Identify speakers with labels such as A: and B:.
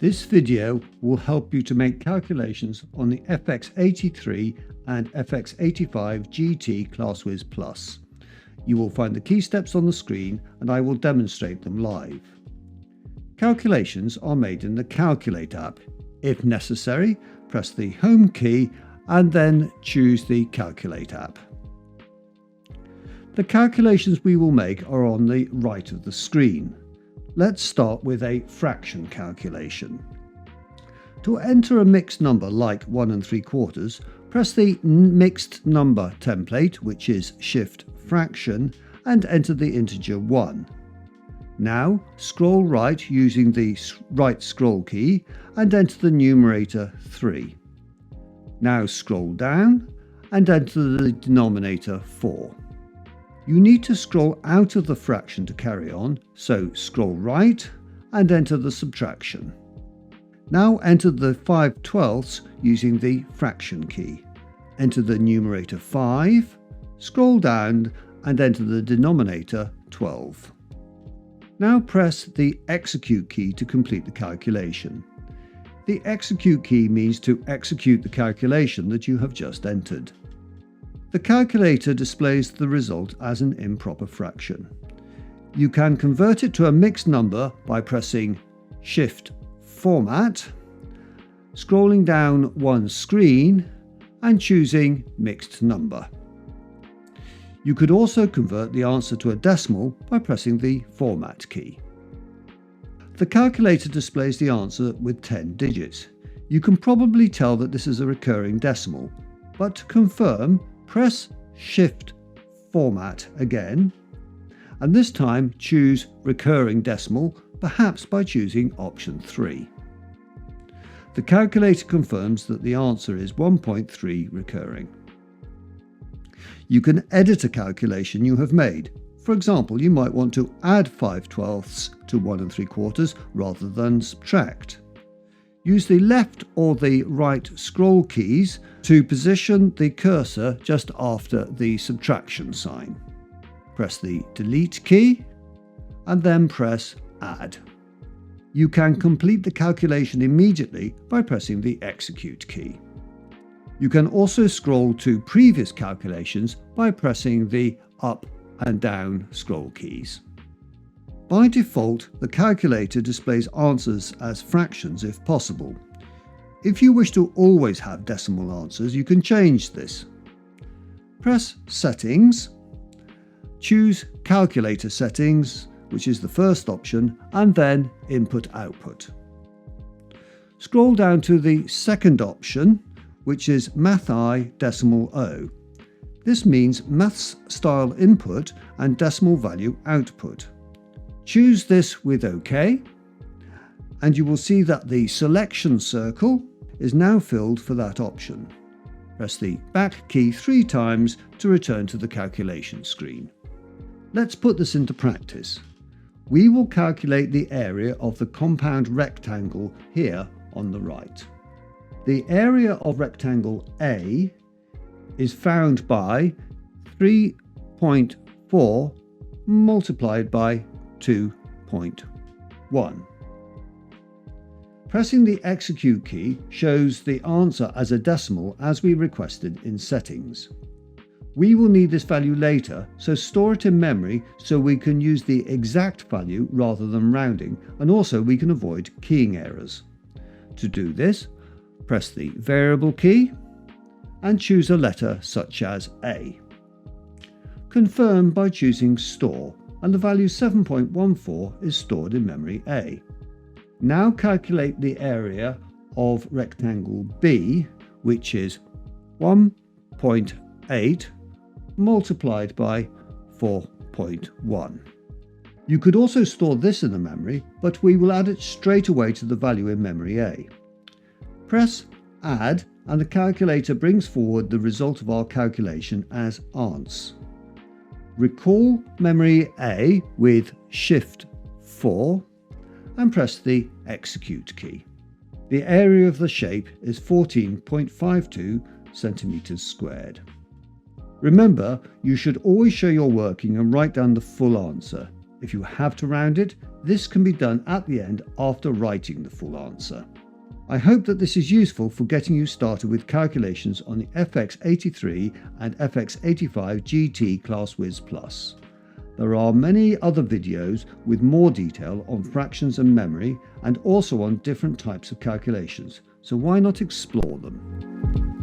A: This video will help you to make calculations on the fx-83 and fx-85GT ClassWiz Plus. You will find the key steps on the screen and I will demonstrate them live. Calculations are made in the Calculate app. If necessary, press the Home key and then choose the Calculate app. The calculations we will make are on the right of the screen. Let's start with a fraction calculation. To enter a mixed number like 1 3/4, press the mixed number template, which is Shift Fraction, and enter the integer 1. Now scroll right using the right scroll key and enter the numerator 3. Now scroll down and enter the denominator 4. You need to scroll out of the fraction to carry on, so scroll right and enter the subtraction. Now enter the 5/12 using the fraction key. Enter the numerator 5, scroll down and enter the denominator 12. Now press the execute key to complete the calculation. The execute key means to execute the calculation that you have just entered. The calculator displays the result as an improper fraction. You can convert it to a mixed number by pressing Shift Format, scrolling down one screen and choosing Mixed Number. You could also convert the answer to a decimal by pressing the Format key. The calculator displays the answer with 10 digits. You can probably tell that this is a recurring decimal, but to confirm, press Shift Format again, and this time choose Recurring Decimal, perhaps by choosing option 3. The calculator confirms that the answer is 1.3 recurring. You can edit a calculation you have made. For example, you might want to add 5/12 to 1 3/4 rather than subtract. Use the left or the right scroll keys to position the cursor just after the subtraction sign. Press the Delete key and then press Add. You can complete the calculation immediately by pressing the Execute key. You can also scroll to previous calculations by pressing the Up and Down scroll keys. By default, the calculator displays answers as fractions if possible. If you wish to always have decimal answers, you can change this. Press Settings, choose Calculator Settings, which is the first option, and then Input/Output. Scroll down to the second option, which is Math I Decimal O. This means maths style input and decimal value output. Choose this with OK, and you will see that the selection circle is now filled for that option. Press the back key 3 times to return to the calculation screen. Let's put this into practice. We will calculate the area of the compound rectangle here on the right. The area of rectangle A is found by 3.4 multiplied by 2.1. Pressing the Execute key shows the answer as a decimal as we requested in Settings. We will need this value later, so store it in memory so we can use the exact value rather than rounding, and also we can avoid keying errors. To do this, press the Variable key and choose a letter such as A. Confirm by choosing Store, and the value 7.14 is stored in memory A. Now calculate the area of rectangle B, which is 1.8 multiplied by 4.1. You could also store this in the memory, but we will add it straight away to the value in memory A. Press Add, and the calculator brings forward the result of our calculation as ANS. Recall memory A with Shift 4 and press the Execute key. The area of the shape is 14.52 centimeters squared. Remember, you should always show your working and write down the full answer. If you have to round it, this can be done at the end after writing the full answer. I hope that this is useful for getting you started with calculations on the fx-83 and fx-85GT ClassWiz Plus. There are many other videos with more detail on fractions and memory, and also on different types of calculations, so why not explore them?